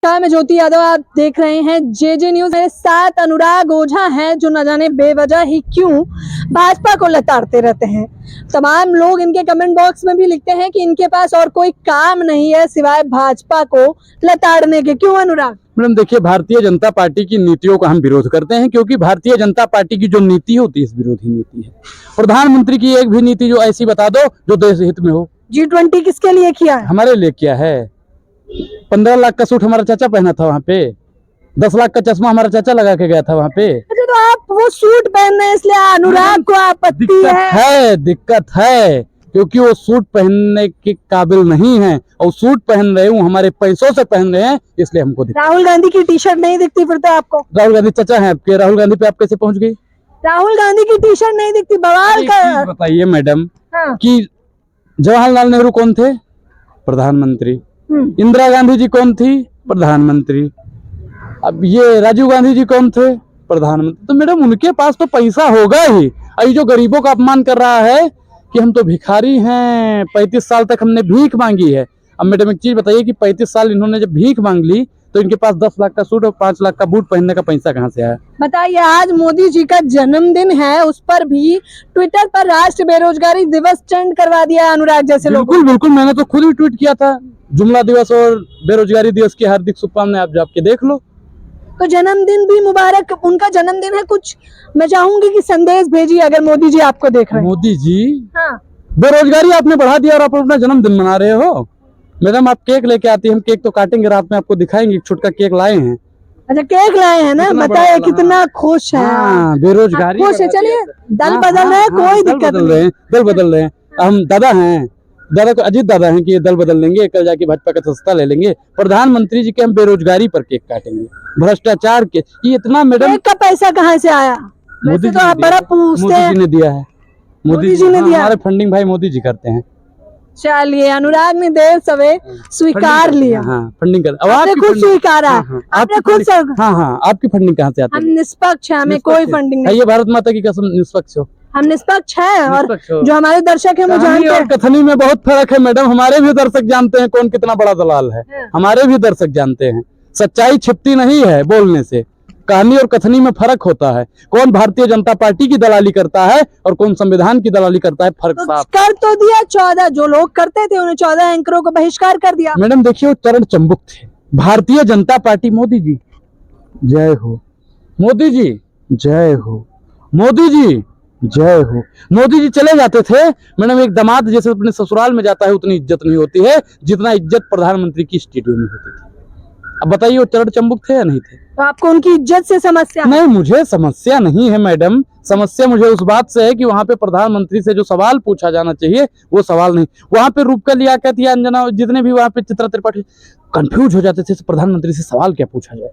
मैं ज्योति यादव, आप देख रहे हैं जेजे न्यूज। मेरे साथ अनुराग ओझा हैं जो न जाने बेवजह ही क्यों भाजपा को लताड़ते रहते हैं। तमाम लोग इनके कमेंट बॉक्स में भी लिखते हैं कि इनके पास और कोई काम नहीं है सिवाय भाजपा को लताड़ने के। क्यों अनुराग? मैडम देखिए, भारतीय जनता पार्टी की नीतियों का हम विरोध करते हैं, क्योंकि भारतीय जनता पार्टी की जो नीति होती है इस विरोधी नीति है। प्रधानमंत्री की एक भी नीति जो ऐसी बता दो जो देश हित में हो। G20 किसके लिए किया है? हमारे लिए किया है। 15 लाख का सूट हमारा चाचा पहना था वहाँ पे, 10 लाख का चश्मा हमारा चाचा लगा के गया था वहाँ पे। अच्छा, तो आप वो सूट पहन रहे हैं इसलिए अनुराग को आपत्ति है? दिक्कत है क्योंकि वो सूट पहनने के काबिल नहीं है, और सूट पहन रहे हूँ हमारे पैसों से पहन रहे हैं, इसलिए हमको राहुल गांधी की टी शर्ट नहीं दिखती फिर तो आपको? राहुल गांधी चाचा है आपके, राहुल गांधी पे आप कैसे पहुंच गई? राहुल गांधी की टी शर्ट नहीं दिखती, बवाल का। बताइए मैडम, हाँ। कि जवाहरलाल नेहरू कौन थे? प्रधानमंत्री। इंदिरा गांधी जी कौन थी? प्रधानमंत्री। अब ये राजीव गांधी जी कौन थे? प्रधानमंत्री। तो मैडम उनके पास तो पैसा होगा ही। ये जो गरीबों का अपमान कर रहा है कि हम तो भिखारी हैं, 35 साल तक हमने भीख मांगी है। अब मैडम एक चीज बताइए कि 35 साल इन्होंने जब भीख मांग ली तो इनके पास 10 लाख का सूट और 5 लाख का बूट पहनने का पैसा कहाँ से आया? बताइए, आज मोदी जी का जन्मदिन है, उस पर भी ट्विटर पर राष्ट्रीय बेरोजगारी दिवस ट्रेंड करवा दिया है अनुराग जैसे लोग। बिल्कुल, मैंने तो खुद ही ट्वीट किया था। जुमला दिवस और बेरोजगारी दिवस की हार्दिक शुभकामनाएं, आप जाके देख लो। तो जन्मदिन भी मुबारक, उनका जन्मदिन है। कुछ मैं चाहूंगी कि संदेश भेजिए अगर मोदी जी आपको देख रहे हैं। मोदी जी, हाँ। बेरोजगारी आपने बढ़ा दिया और आप अपना जन्मदिन मना रहे हो। मैडम आप केक लेके आती हैं, हम केक तो काटेंगे, रात में आपको दिखाएंगे। एक छोटा केक लाए हैं। अच्छा, केक लाए हैं ना? बताइए कितना खुश है। बेरोजगारी खुश है। चलिए, दल बदल रहे हैं, कोई दिक्कत नहीं। दल बदल रहे हैं। हम दादा हैं, दादा को अजीत दादा हैं कि ये दल बदल लेंगे, कल जाके भाजपा का सस्ता ले लेंगे। प्रधानमंत्री जी के हम बेरोजगारी पर केक काटेंगे, भ्रष्टाचार के। ये इतना मैडम, केक का पैसा कहाँ से आया? मोदी तो आप बड़ा पूछते हैं। मोदी जी ने दिया है। मोदी जी ने दिया। हमारे फंडिंग भाई मोदी जी करते हैं। चलिए, अनुराग ने देर सवेर स्वीकार लिया। हाँ, फंडिंग कर। अब आपने खुद स्वीकारा। आपने खुद। हाँ, आपकी फंडिंग कहाँ से आती है? हम निष्पक्ष हैं, हमें कोई फंडिंग नहीं। ये भारत माता की कसम, निष्पक्ष हो। हम निष्पक्ष हैं, और जो हमारे दर्शक हैं वो जानते हैं। कथनी में बहुत फर्क है मैडम। हमारे भी दर्शक जानते हैं कौन कितना बड़ा दलाल है। हमारे भी दर्शक जानते हैं, सच्चाई छिपती नहीं है बोलने से। कहानी और कथनी में फर्क होता है। कौन भारतीय जनता पार्टी की दलाली करता है और कौन संविधान की दलाली करता है, फर्क साफ कर तो दिया। 14 जो लोग करते थे उन्हें 14 एंकरों को बहिष्कार कर दिया। मैडम देखिए, वो चरण चंबुक थे। भारतीय जनता पार्टी, मोदी जी जय हो, मोदी जी जय हो, मोदी जी जय हो। मोदी जी चले जाते थे मैडम, एक दामाद जैसे अपने ससुराल में जाता है उतनी इज्जत नहीं होती है जितना इज्जत प्रधानमंत्री की स्टूडियो में होती थी। अब बताइए, वो चरण चंबुक थे या नहीं थे? तो आपको उनकी इज्जत से समस्या? नहीं, मुझे समस्या नहीं है मैडम। समस्या मुझे उस बात से है कि वहाँ पे प्रधानमंत्री से जो सवाल पूछा जाना चाहिए वो सवाल नहीं। वहाँ पे रूपका लियाकत या अंजना, जितने भी वहाँ पे चित्रा त्रिपाठी कंफ्यूज हो जाते थे प्रधानमंत्री से सवाल क्या पूछा जाए।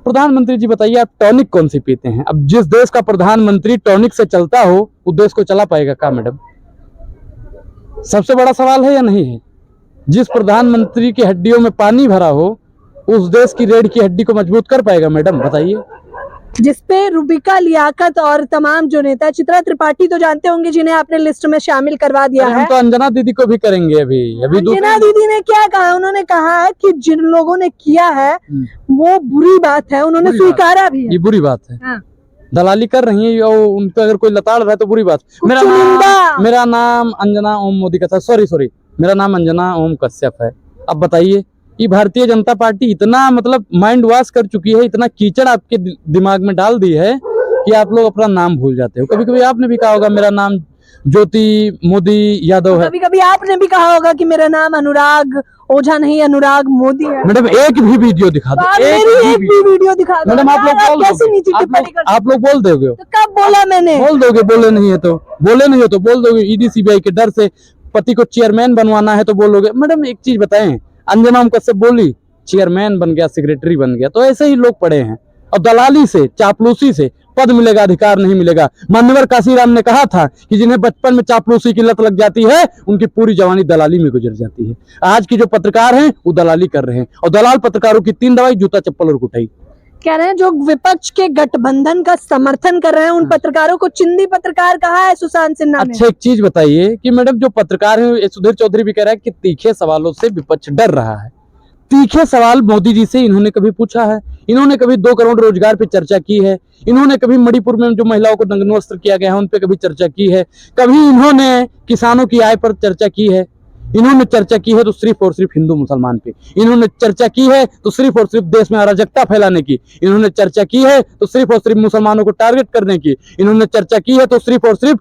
प्रधानमंत्री जी बताइए, आप टॉनिक कौन सी पीते हैं? अब जिस देश का प्रधानमंत्री टॉनिक से चलता हो उस देश को चला पाएगा क्या मैडम? सबसे बड़ा सवाल है या नहीं है? जिस प्रधानमंत्री की हड्डियों में पानी भरा हो उस देश की रीढ़ की हड्डी को मजबूत कर पाएगा मैडम? बताइए। जिसपे रूबिका लियाकत और तमाम जो नेता, चित्रा त्रिपाठी तो जानते होंगे जिन्हें आपने लिस्ट में शामिल करवा दिया है। हम तो अंजना दीदी को भी करेंगे। अभी अंजना दीदी ने क्या कहा? उन्होंने कहा कि जिन लोगों ने किया है वो बुरी बात है, उन्होंने स्वीकारा भी है। ये बुरी बात है। हाँ। दलाली कर रही है और उन पर अगर कोई लताड़ रहा है तो बुरी बात। मेरा नाम अंजना ओम मोदी का था। सॉरी, मेरा नाम अंजना ओम कश्यप है। अब बताइए, ये भारतीय जनता पार्टी इतना मतलब माइंड वॉश कर चुकी है, इतना कीचड़ आपके दिमाग में डाल दी है कि आप लोग अपना नाम भूल जाते हो। कभी कभी आपने भी कहा होगा मेरा नाम ज्योति मोदी यादव है। कभी कभी आपने भी कहा होगा कि मेरा नाम अनुराग ओझा नहीं, अनुराग मोदी है। मैडम एक भी वीडियो दिखा दो, एक भी वीडियो दिखा दो। मैडम आप लोग बोल दोगे? तो कब बोला मैंने? बोल दोगे? बोले नहीं है तो बोल दोगे। ईडी सीबीआई के डर से पति को चेयरमैन बनवाना है तो बोलोगे। मैडम एक चीज बताएं, अंजना कश्यप बोली चेयरमैन बन गया, सेक्रेटरी बन गया, तो ऐसे ही लोग पड़े हैं। और दलाली से, चापलूसी से पद मिलेगा, अधिकार नहीं मिलेगा। मान्यवर काशीराम ने कहा था कि जिन्हें बचपन में चापलूसी की लत लग जाती है उनकी पूरी जवानी दलाली में गुजर जाती है। आज की जो पत्रकार हैं वो दलाली कर रहे हैं, और दलाल पत्रकारों की 3 दवाई, जूता चप्पल और कुटाई। कह रहे हैं जो विपक्ष के गठबंधन का समर्थन कर रहे हैं उन पत्रकारों को चिंदी पत्रकार कहा है सुशांत सिन्हा ने। अच्छा, एक चीज बताइए कि मैडम जो पत्रकार है, सुधीर चौधरी भी कह रहा है कि तीखे सवालों से विपक्ष डर रहा है। तीखे सवाल मोदी जी से इन्होंने कभी पूछा है? इन्होंने कभी 2 करोड़ रोजगार पे चर्चा की है? इन्होंने कभी मणिपुर में जो महिलाओं को नग्न वस्त्र किया गया है उन पे कभी चर्चा की है? कभी इन्होंने किसानों की आय पर चर्चा की है? इन्होंने चर्चा की है तो सिर्फ और सिर्फ हिंदू मुसलमान पे। इन्होंने चर्चा की है तो सिर्फ और सिर्फ देश में अराजकता फैलाने की। इन्होंने चर्चा की है तो सिर्फ और सिर्फ मुसलमानों को टारगेट करने की। इन्होंने चर्चा की है तो सिर्फ और सिर्फ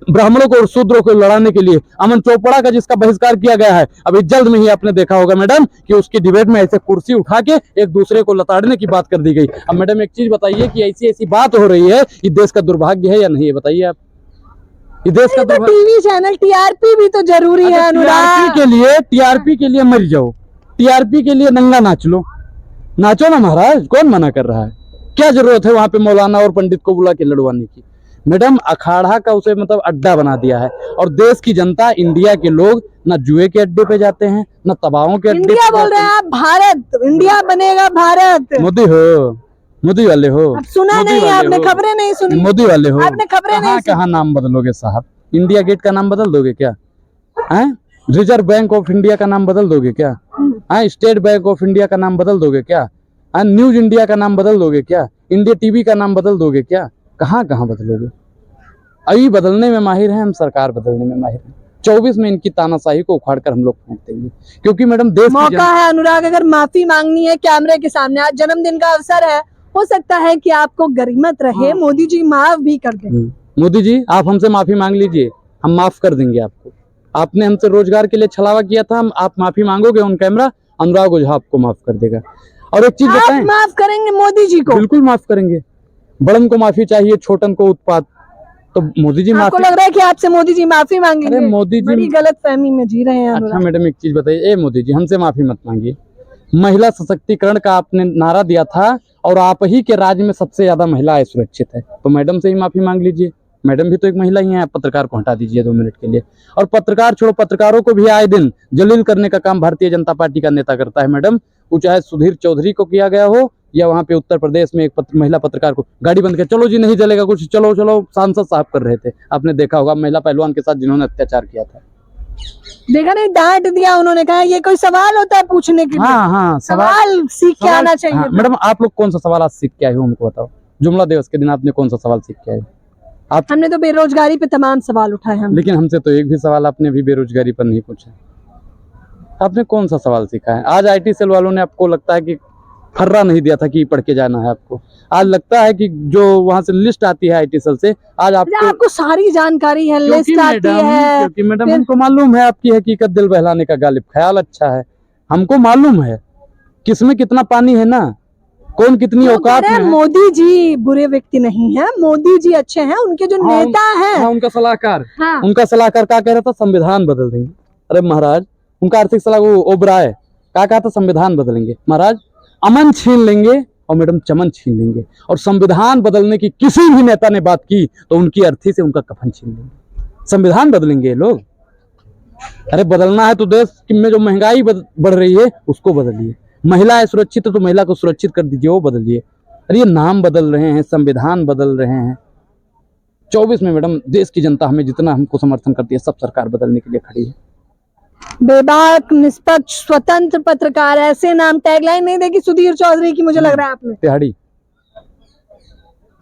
ब्राह्मणों को और शूद्रों को लड़ाने के लिए। अमन चोपड़ा का जिसका बहिष्कार किया गया है, अभी जल्द में ही आपने देखा होगा मैडम कि उसकी डिबेट में ऐसे कुर्सी उठा के एक दूसरे को लताड़ने की बात कर दी गई। अब मैडम एक चीज बताइए कि ऐसी ऐसी बात हो रही है, ये देश का दुर्भाग्य है या नहीं, बताइए आप? ये देश का तो टीवी चैनल टीआरपी भी तो जरूरी है अनुराग। टीआरपी के लिए मर जाओ, टीआरपी के लिए नंगा नाच लो, नाचो ना महाराज, कौन मना कर रहा है? क्या जरूरत है वहां पे मौलाना और पंडित को बुला के लड़वाने की? मैडम अखाड़ा का उसे मतलब अड्डा बना दिया है। और देश की जनता, इंडिया के लोग ना जुए के अड्डे पे जाते हैं, ना तबाहों के अड्डे पे इंडिया बोल रहे हैं आप, भारत, इंडिया बनेगा भारत। मोदी हो, मोदी वाले हो? अब सुना मोदी नहीं वाले आपने, हो? खबरें नहीं सुनी? मोदी वाले हो? आपने खबरें नहीं सुनी? कहाँ नाम बदलोगे साहब? इंडिया गेट का नाम बदल दोगे क्या? हैं? रिजर्व बैंक ऑफ इंडिया का नाम बदल दोगे क्या? हैं? स्टेट बैंक ऑफ इंडिया का नाम बदल दोगे क्या? हैं? न्यूज इंडिया का नाम बदल दोगे क्या? इंडिया टीवी का नाम बदल दोगे क्या? कहाँ कहाँ बदलोगे? अभी बदलने में माहिर है हम, सरकार बदलने में माहिर है। 24 में इनकी तानाशाही को उखाड़ कर हम लोग फेंक देंगे, क्योंकि मैडम देश मौका है अनुराग, अगर माफी मांगनी है कैमरे के सामने, आज जन्मदिन का अवसर है, हो सकता है कि आपको गरिमत रहे, मोदी जी माफ भी कर दें। मोदी जी आप हमसे माफी मांग लीजिए, हम माफ कर देंगे आपको। आपने हमसे रोजगार के लिए छलावा किया था, हम आप माफी मांगोगे ऑन कैमरा, अनुराग ओझा आपको माफ कर देगा। और एक चीज बताएं, माफ करेंगे मोदी जी को? बिल्कुल माफ करेंगे। बड़न को माफी चाहिए, छोटन को उत्पात, तो मोदी जी आपको माफी। लग रहा है कि आपसे मोदी जी माफी मांगेंगे? अरे मोदी जी बड़ी गलत फहमी में जी रहे हैं अच्छा अनुराग। मैडम एक चीज बताइए, ए मोदी जी हमसे माफी मत मांगिए। महिला सशक्तिकरण का आपने नारा दिया था और आप ही के राज्य में सबसे ज्यादा महिला सुरक्षित है, तो मैडम से ही माफी मांग लीजिए। मैडम भी तो एक महिला ही है। आप पत्रकार को हटा दीजिए 2 मिनट के लिए। और पत्रकार छोड़ो, पत्रकारों को भी आए दिन जलील करने का काम भारतीय जनता पार्टी का नेता करता है मैडम। वो चाहे सुधीर चौधरी को किया गया हो या वहां पे उत्तर प्रदेश में एक महिला पत्रकार को गाड़ी बंद कर, चलो जी नहीं चलेगा कुछ, चलो चलो, सांसद साहब कर रहे थे। आपने देखा होगा महिला पहलवान के साथ जिन्होंने अत्याचार किया था, देखा नहीं, डांट दिया उन्होंने, कहा ये कोई सवाल होता है पूछने के लिए? हाँ सवाल सीख के आना चाहिए। हाँ, मैडम आप लोग कौन सा सवाल आज सीख के आए हो हमको बताओ? जुमला दिवस के दिन आपने कौन सा सवाल सीख के आए? हमने तो बेरोजगारी पे तमाम सवाल उठाए हैं, लेकिन हमसे तो एक भी सवाल आपने भी बेरोजगारी पर नहीं पूछा। आपने कौन सा सवाल सीखा है? आज आईटी सेल वालों ने आपको लगता है कि फर्रा नहीं दिया था कि पढ़ के जाना है आपको। आज लगता है कि जो वहां से लिस्ट आती है आईटी सेल से, आज आपको सारी जानकारी है, लिस्ट आती है। क्योंकि मैडम हमको मालूम है आपकी हकीकत दिल बहलाने का गालिब ख्याल अच्छा है। हमको मालूम है किसमें कितना पानी है ना, कौन कितनी औकात में है। मोदी जी बुरे व्यक्ति नहीं है, मोदी जी अच्छे हैं, उनके जो नेता हैं, उनका सलाहकार, हाँ। उनका सलाहकार क्या कह रहा था? संविधान बदल देंगे। अरे महाराज, उनका आर्थिक सलाह वो ओबराय क्या कहा था? संविधान बदलेंगे। महाराज अमन छीन लेंगे और मैडम चमन छीन लेंगे। और संविधान बदलने की किसी भी नेता ने बात की तो उनकी अर्थी से उनका कफन छीन लेंगे। संविधान बदलेंगे लोग? अरे बदलना है तो देश में जो महंगाई बढ़ रही है उसको बदलिए। महिला सुरक्षित है तो महिला को सुरक्षित कर दीजिए, वो बदलिए। अरे ये नाम बदल रहे हैं, संविधान बदल रहे हैं। 24 में मैडम देश की जनता हमें जितना हमको समर्थन करती है, सब सरकार बदलने के लिए खड़ी है। बेबाक, निष्पक्ष, स्वतंत्र पत्रकार, ऐसे नाम टैगलाइन नहीं देगी सुधीर चौधरी की, मुझे लग रहा है आपने। तिहाड़ी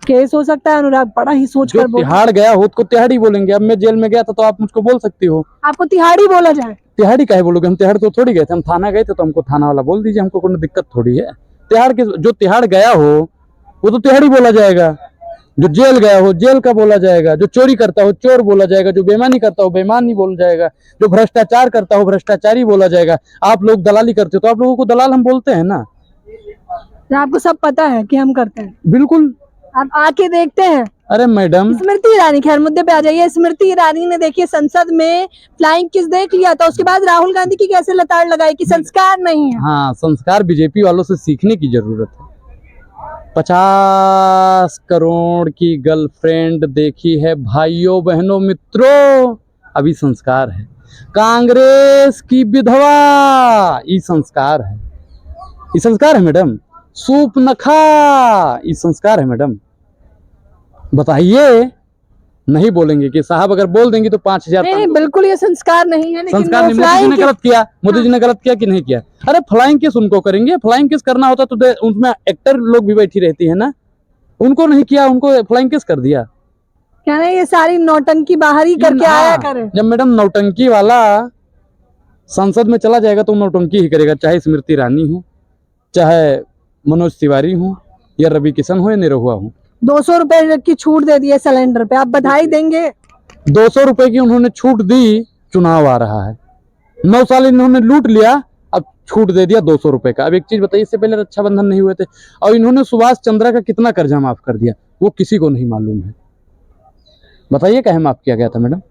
केस हो सकता है अनुराग, बड़ा ही सोच कर बोल। तिहाड़ गया हो तो तिहाड़ी बोलेंगे। अब मैं जेल में गया था तो आप मुझको बोल सकती हो। आपको तिहाड़ी बोला जाए? तिहाड़ी काहे बोलोगे? हम तिहाड़ तो थोड़ी गए थे, हम थाना गए थे तो हमको थाना वाला बोल दीजिए, हमको कोई दिक्कत थोड़ी है। तिहाड़ के जो तिहाड़ गया हो वो तो तिहाड़ी बोला जाएगा। जो जेल गया हो जेल का बोला जाएगा। जो चोरी करता हो चोर बोला जाएगा। जो बेईमानी करता हो बेईमानी बोला जाएगा। जो भ्रष्टाचार करता हो भ्रष्टाचारी बोला जाएगा। आप लोग दलाली करते हो तो आप लोगों को दलाल हम बोलते हैं ना। आपको सब पता है कि हम करते हैं? बिल्कुल, आप आके देखते हैं। अरे मैडम, स्मृति ईरानी, खैर मुद्दे पे आ जाइए। स्मृति ईरानी ने देखिए संसद में फ्लाइंग किस देख लिया था, उसके बाद राहुल गांधी की कैसे लताड़ लगाई कि संस्कार नहीं है। हाँ, संस्कार बीजेपी वालों से सीखने की जरूरत है। 50 करोड़ की गर्लफ्रेंड देखी है भाइयों बहनों मित्रों, अभी संस्कार है। कांग्रेस की विधवा, ये संस्कार है। ये संस्कार है मैडम। सूप न खा, ये संस्कार है मैडम। बताइए नहीं बोलेंगे कि साहब अगर बोल देंगे तो 5,000 नहीं, बिल्कुल ये संस्कार नहीं है, लेकिन संस्कार वो नहीं। मोदी जी flying ने गलत किया, मोदी जी ने गलत किया कि नहीं किया? अरे फ्लाइंग किस उनको करेंगे, फ्लाइंग किस करना होता तो उसमें एक्टर लोग भी बैठी रहती है ना, उनको नहीं किया, उनको फ्लाइंग किस कर दिया? क्या ना ये सारी नौटंकी बाहर ही करके आया हाँ, करे। जब मैडम नौटंकी वाला संसद में चला जाएगा तो नौटंकी ही करेगा, चाहे स्मृति ईरानी हो, चाहे मनोज तिवारी हो, या रवि किशन हो, या निरहुआ हो। 200 रुपए की छूट दे दी है सिलेंडर पे, आप बधाई देंगे? 200 रुपए की उन्होंने छूट दी, चुनाव आ रहा है, 9 साल इन्होंने लूट लिया, अब छूट दे दिया 200 रुपए का। अब एक चीज बताइए, इससे पहले रक्षाबंधन नहीं हुए थे, और इन्होंने सुभाष चंद्रा का कितना कर्जा माफ कर दिया, वो किसी को नहीं मालूम है। बताइए काहे माफ किया गया था मैडम?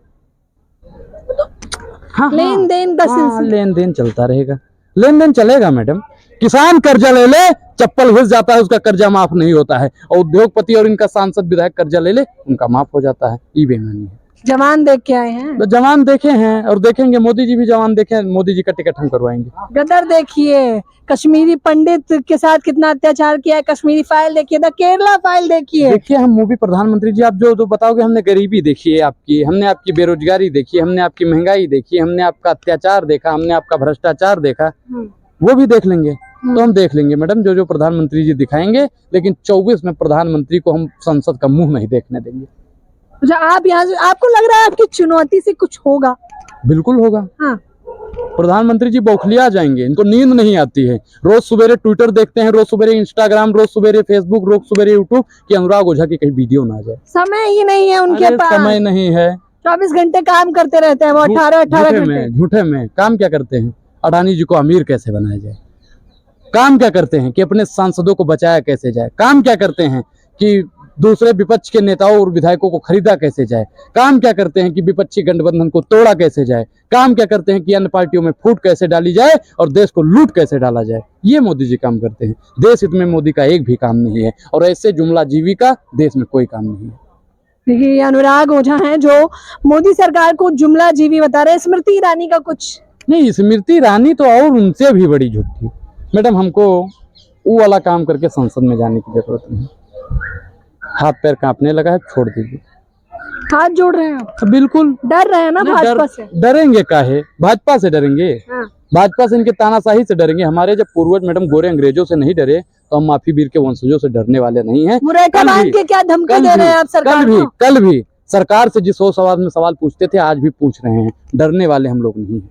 हाँ, लेन देन का सिलसिला, लेन देन चलता रहेगा, लेन देन चलेगा मैडम। किसान कर्जा ले ले, चप्पल घिस जाता है, उसका कर्जा माफ नहीं होता है, और उद्योगपति और इनका सांसद विधायक कर्जा ले ले, उनका माफ हो जाता है। ये बेईमानी है। जवान देख के आए हैं, तो जवान देखे हैं और देखेंगे, मोदी जी भी जवान देखे, मोदी जी का टिकट हम करवाएंगे। गदर देखिए, कश्मीरी पंडित के साथ कितना अत्याचार किया है, कश्मीरी फाइल देखिए, द केरला फाइल देखिए। देखिए हम मूवी प्रधानमंत्री जी, आप जो बताओगे, हमने गरीबी देखी है आपकी, हमने आपकी बेरोजगारी देखी, हमने आपकी महंगाई देखी, हमने आपका अत्याचार देखा, हमने आपका भ्रष्टाचार देखा, वो भी देख लेंगे। तो हम देख लेंगे मैडम जो प्रधानमंत्री जी दिखाएंगे, लेकिन 24 में प्रधानमंत्री को हम संसद का मुंह नहीं देखने देंगे। अच्छा, आप यहाँ से, आपको लग रहा है आपकी चुनौती से कुछ होगा? बिल्कुल होगा। हाँ, प्रधानमंत्री जी बौखलिया जाएंगे, इनको नींद नहीं आती है। रोज सवेरे ट्विटर देखते हैं, रोज सवेरे इंस्टाग्राम, रोज सवेरे फेसबुक, रोज सवेरे यूट्यूब, कि अनुराग ओझा की कहीं वीडियो ना आ जाए। समय ही नहीं है उनके पास, समय नहीं है। 24 घंटे काम करते रहते हैं वो, 18 घंटे। झूठे में काम क्या करते हैं? अडानी जी को अमीर कैसे बनाया जाए? काम क्या करते हैं कि अपने सांसदों को बचाया कैसे जाए? काम क्या करते हैं कि दूसरे विपक्ष के नेताओं और विधायकों को खरीदा कैसे जाए? काम क्या करते हैं कि विपक्षी गठबंधन को तोड़ा कैसे जाए? काम क्या करते हैं कि अन्य पार्टियों में फूट कैसे डाली जाए और देश को लूट कैसे डाला जाए? ये मोदी जी काम करते हैं। देश हित में मोदी का एक भी काम नहीं है, और ऐसे जुमला जीवी का देश में कोई काम नहीं है। देखिए, अनुराग ओझा हैं जो मोदी सरकार को जुमला जीवी बता रहे हैं। स्मृति ईरानी का कुछ नहीं, स्मृति ईरानी तो और उनसे भी बड़ी झूठी। मैडम, हमको वो वाला काम करके संसद में जाने की जरूरत नहीं। हाथ पैर कांपने लगा है, छोड़ दीजिए। हाथ जोड़ रहे हैं आप? बिल्कुल डर रहे हैं ना भाजपा से? डरेंगे काहे? भाजपा से डरेंगे? हाँ। भाजपा से, इनके तानाशाही से डरेंगे? हमारे जब पूर्वज मैडम गोरे अंग्रेजों से नहीं डरे, तो हम माफी वीर के वंशजों से डरने वाले नहीं हैं। मुरैठा बांध के क्या धमकी दे रहे हैं आप सरकार को? कल भी सरकार से जिस 100 सवाल में सवाल पूछते थे, आज भी पूछ रहे हैं। डरने वाले हम लोग नहीं हैं।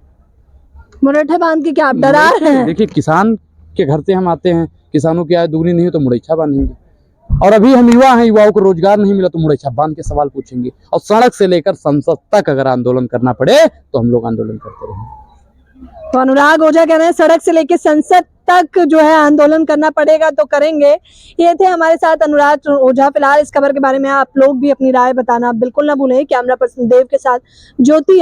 मुरैठा बांध के क्या आप डरा रहे हैं? देखिए, किसान के घर से हम आते हैं, किसानों की आय दुगनी नहीं हो तो मुरैठा बांधेंगे, और अभी हम युवा हैं, युवाओं को रोजगार नहीं मिला तो मुरैठा बांध के सवाल पूछेंगे, और सड़क से लेकर संसद तक अगर आंदोलन करना पड़े तो हम लोग आंदोलन करते रहेंगे। तो अनुराग ओझा कह रहे हैं सड़क से लेकर संसद तक जो है आंदोलन करना पड़ेगा तो करेंगे। ये थे हमारे साथ अनुराग ओझा। फिलहाल इस खबर के बारे में आप लोग भी अपनी राय बताना बिल्कुल ना भूलें। कैमरा पर्सन देव के साथ ज्योति।